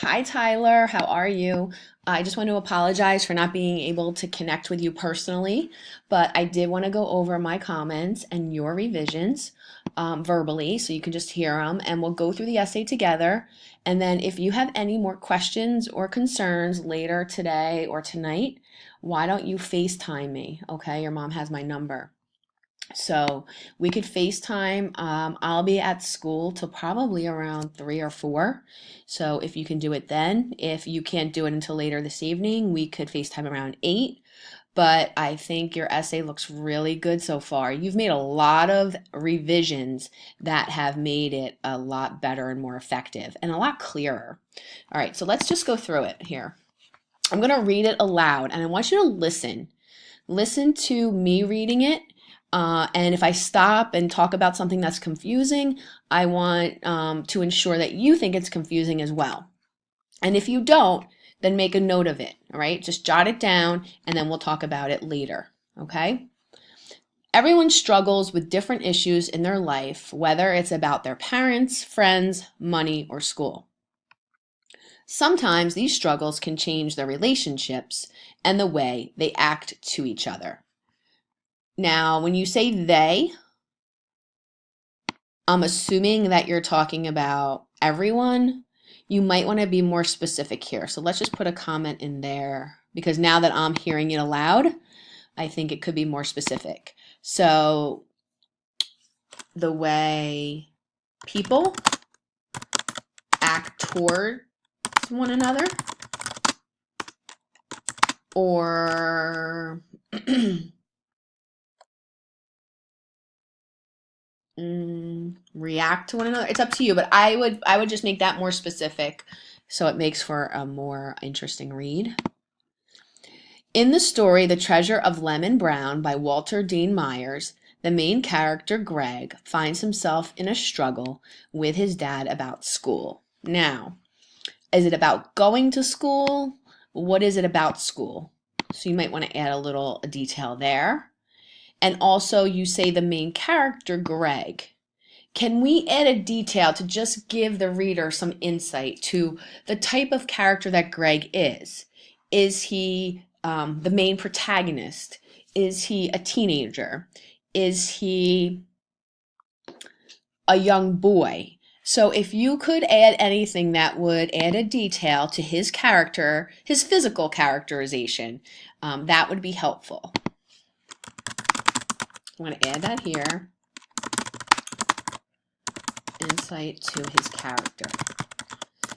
Hi, Tyler. How are you? I just want to apologize for not being able to connect with you personally, but I did want to go over my comments and your revisions verbally so you can just hear them, and we'll go through the essay together. And then if you have any more questions or concerns later today or tonight, why don't you FaceTime me? Okay, your mom has my number. So we could FaceTime. I'll be at school till probably around 3 or 4. So if you can do it then, if you can't do it until later this evening, we could FaceTime around 8. But I think your essay looks really good so far. You've made a lot of revisions that have made it a lot better and more effective and a lot clearer. All right, so let's just go through it here. I'm going to read it aloud and I want you to listen. Listen to me reading it. And if I stop and talk about something that's confusing, I want to ensure that you think it's confusing as well. And if you don't, then make a note of it, all right? Just jot it down and then we'll talk about it later, okay? Everyone struggles with different issues in their life, whether it's about their parents, friends, money, or school. Sometimes these struggles can change their relationships and the way they act to each other. Now, when you say they, I'm assuming that you're talking about everyone. You might want to be more specific here. So let's just put a comment in there because now that I'm hearing it aloud, I think it could be more specific. So the way people act towards one another, or react to one another. It's up to you, but I would just make that more specific so it makes for a more interesting read. In the story The Treasure of Lemon Brown by Walter Dean Myers, the main character, Greg, finds himself in a struggle with his dad about school. Now, is it about going to school? What is it about school? So you might want to add a little detail there. And also you say the main character, Greg. Can we add a detail to just give the reader some insight to the type of character that Greg is? Is he the main protagonist? Is he a teenager? Is he a young boy? So if you could add anything that would add a detail to his character, his physical characterization, that would be helpful. I'm going to add that here. Insight to his character.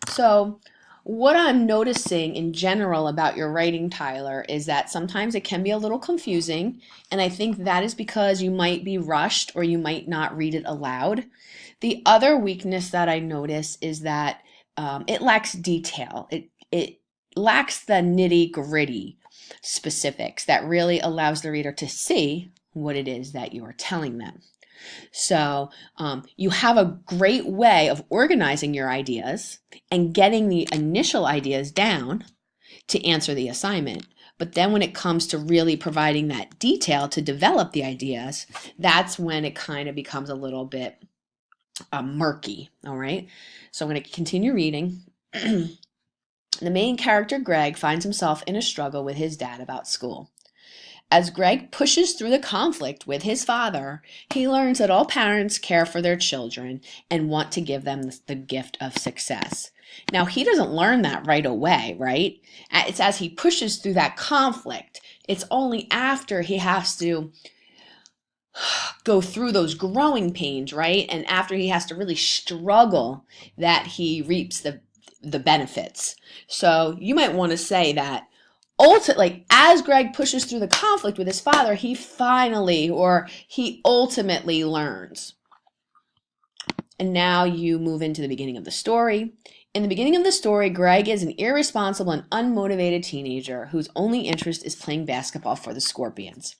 So what I'm noticing in general about your writing, Tyler, is that sometimes it can be a little confusing, and I think that is because you might be rushed or you might not read it aloud. The other weakness that I notice is that it lacks detail. It lacks the nitty-gritty specifics that really allows the reader to see what it is that you are telling them. So you have a great way of organizing your ideas and getting the initial ideas down to answer the assignment. But then when it comes to really providing that detail to develop the ideas, that's when it kind of becomes a little bit murky. All right. So I'm going to continue reading. The main character, Greg, finds himself in a struggle with his dad about school. As Greg pushes through the conflict with his father, he learns that all parents care for their children and want to give them the gift of success. Now, he doesn't learn that right away, right? It's as he pushes through that conflict. It's only after he has to go through those growing pains, right? And after he has to really struggle that he reaps the benefits. So you might want to say that ultimately, as Greg pushes through the conflict with his father, he ultimately learns. And now you move into the beginning of the story. In the beginning of the story, Greg is an irresponsible and unmotivated teenager whose only interest is playing basketball for the Scorpions.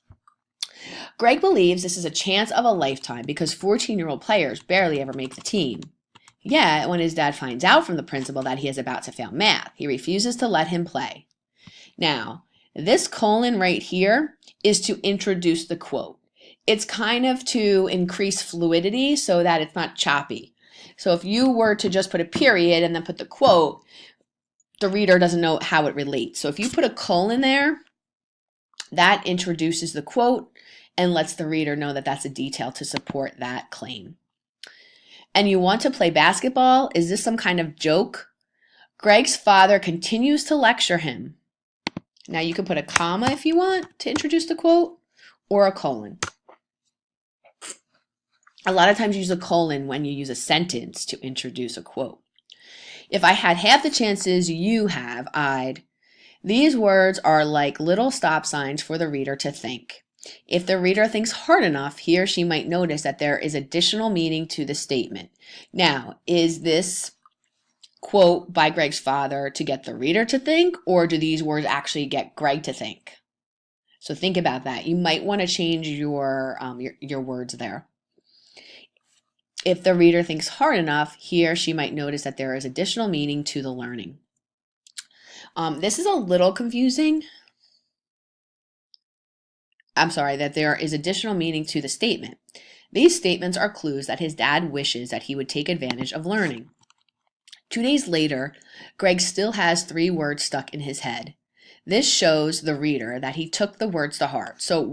Greg believes this is a chance of a lifetime because 14-year-old players barely ever make the team. Yet, when his dad finds out from the principal that he is about to fail math, he refuses to let him play. Now, this colon right here is to introduce the quote. It's kind of to increase fluidity so that it's not choppy. So if you were to just put a period and then put the quote, the reader doesn't know how it relates. So if you put a colon there, that introduces the quote and lets the reader know that that's a detail to support that claim. And you want to play basketball? Is this some kind of joke? Greg's father continues to lecture him. Now you can put a comma if you want to introduce the quote, or a colon. A lot of times you use a colon when you use a sentence to introduce a quote. If I had half the chances you have, these words are like little stop signs for the reader to think. If the reader thinks hard enough, he or she might notice that there is additional meaning to the statement. Now, is this quote by Greg's father to get the reader to think, or do these words actually get Greg to think? So think about that. You might want to change your words there. If the reader thinks hard enough, he or she might notice that there is additional meaning to the learning. This is a little confusing. I'm sorry, that there is additional meaning to the statement. These statements are clues that his dad wishes that he would take advantage of learning. 2 days later, Greg still has 3 words stuck in his head. This shows the reader that he took the words to heart. So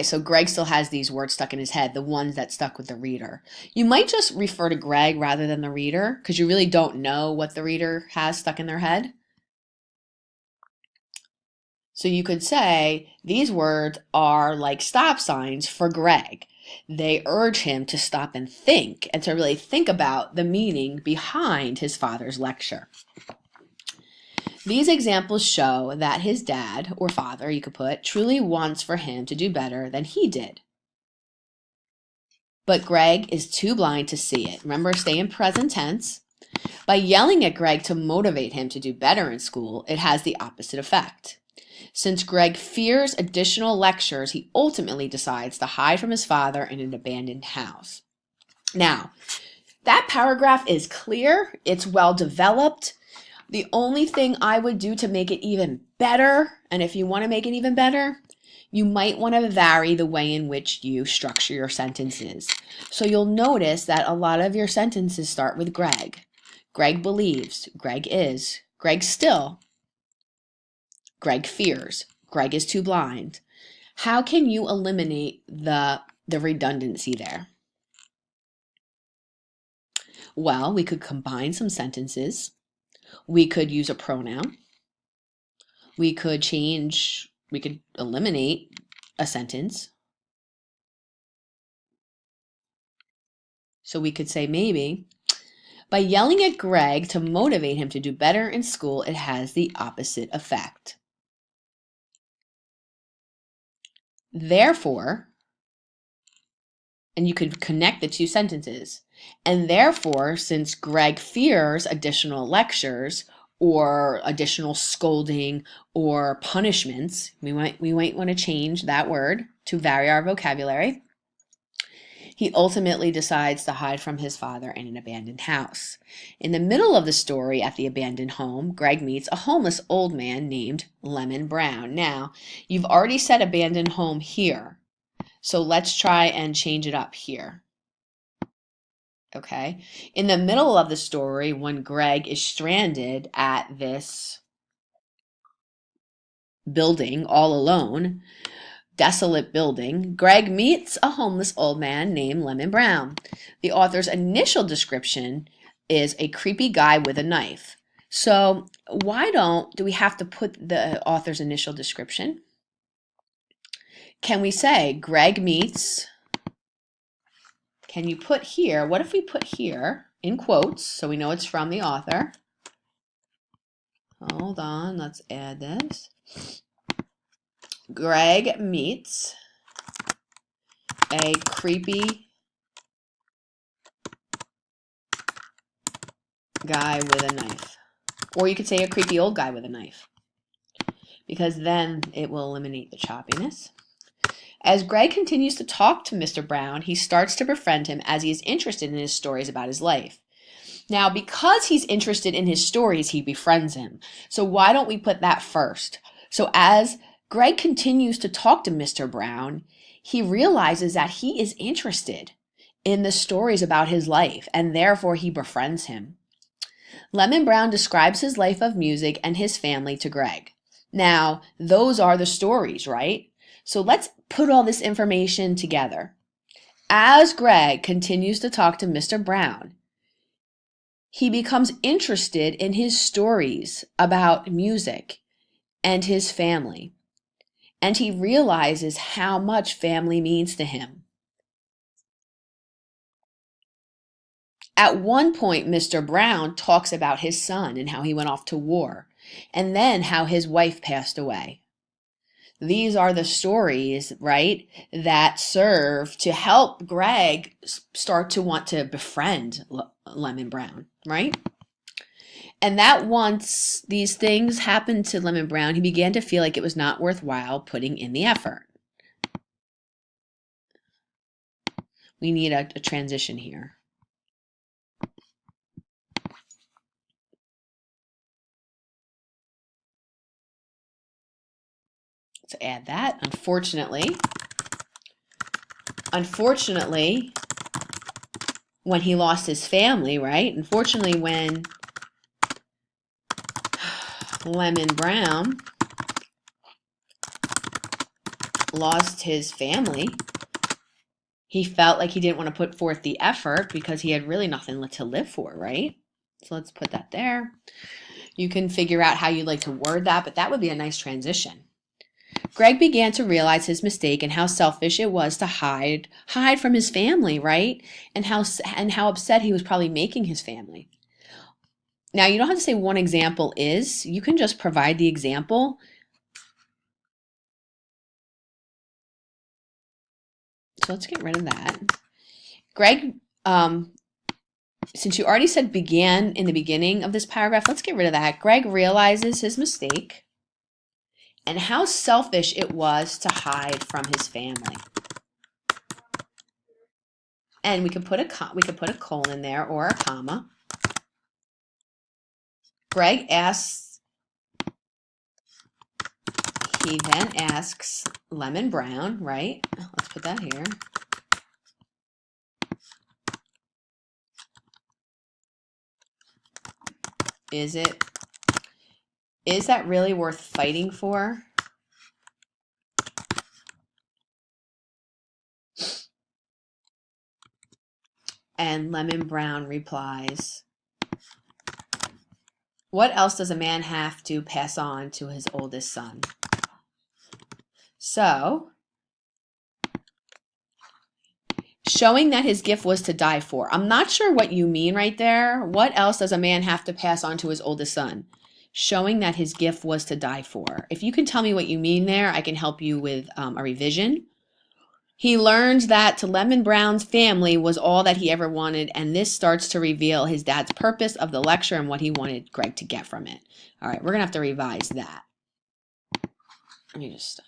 so Greg still has these words stuck in his head, the ones that stuck with the reader. You might just refer to Greg rather than the reader, because you really don't know what the reader has stuck in their head. So you could say, these words are like stop signs for Greg. They urge him to stop and think, and to really think about the meaning behind his father's lecture. These examples show that his dad, or father, you could put, truly wants for him to do better than he did. But Greg is too blind to see it. Remember, stay in present tense. By yelling at Greg to motivate him to do better in school, it has the opposite effect. Since Greg fears additional lectures, he ultimately decides to hide from his father in an abandoned house. Now, that paragraph is clear. It's well developed. The only thing I would do to make it even better, and if you want to make it even better, you might want to vary the way in which you structure your sentences. So you'll notice that a lot of your sentences start with Greg. Greg believes, Greg is, Greg still, Greg fears, Greg is too blind. How can you eliminate the redundancy there? Well, we could combine some sentences. We could use a pronoun. We could eliminate a sentence. So we could say maybe, by yelling at Greg to motivate him to do better in school, it has the opposite effect. Therefore, and you could connect the 2 sentences, and therefore, since Greg fears additional lectures or additional scolding or punishments, we might want to change that word to vary our vocabulary. He ultimately decides to hide from his father in an abandoned house. In the middle of the story, at the abandoned home, Greg meets a homeless old man named Lemon Brown. Now, you've already said abandoned home here, so let's try and change it up here. Okay? In the middle of the story, when Greg is stranded at this building all alone, desolate building, Greg meets a homeless old man named Lemon Brown. The author's initial description is a creepy guy with a knife. So why do we have to put the author's initial description? Can we say Greg meets, can you put here, what if we put here in quotes so we know it's from the author? Hold on, let's add this. Greg meets a creepy guy with a knife. Or you could say a creepy old guy with a knife, because then it will eliminate the choppiness. As Greg continues to talk to Mr. Brown, he starts to befriend him as he is interested in his stories about his life. Now, because he's interested in his stories, he befriends him. So why don't we put that first? So as Greg continues to talk to Mr. Brown, he realizes that he is interested in the stories about his life, and therefore he befriends him. Lemon Brown describes his life of music and his family to Greg. Now, those are the stories, right? So let's put all this information together. As Greg continues to talk to Mr. Brown, he becomes interested in his stories about music and his family, and he realizes how much family means to him. At one point, Mr. Brown talks about his son and how he went off to war, and then how his wife passed away. These are the stories, right, that serve to help Greg start to want to befriend Lemon Brown, right? And that once these things happened to Lemon Brown, he began to feel like it was not worthwhile putting in the effort. We need a transition here. Let's add that. Unfortunately, when he lost his family, right? Unfortunately, when Lemon Brown lost his family, he felt like he didn't want to put forth the effort because he had really nothing to live for, right? So let's put that there. You can figure out how you'd like to word that, but that would be a nice transition. Greg began to realize his mistake and how selfish it was to hide from his family, right? And how upset he was probably making his family. Now, you don't have to say one example is. You can just provide the example. So let's get rid of that. Greg, since you already said began in the beginning of this paragraph, let's get rid of that. Greg realizes his mistake and how selfish it was to hide from his family. And we could put a colon there or a comma. Greg asks, he then asks Lemon Brown, right? Let's put that here. Is that really worth fighting for? And Lemon Brown replies, what else does a man have to pass on to his oldest son? So, showing that his gift was to die for. I'm not sure what you mean right there. What else does a man have to pass on to his oldest son? Showing that his gift was to die for. If you can tell me what you mean there, I can help you with a revision. He learns that to Lemon Brown's family was all that he ever wanted, and this starts to reveal his dad's purpose of the lecture and what he wanted Greg to get from it. All right, we're going to have to revise that. Let me just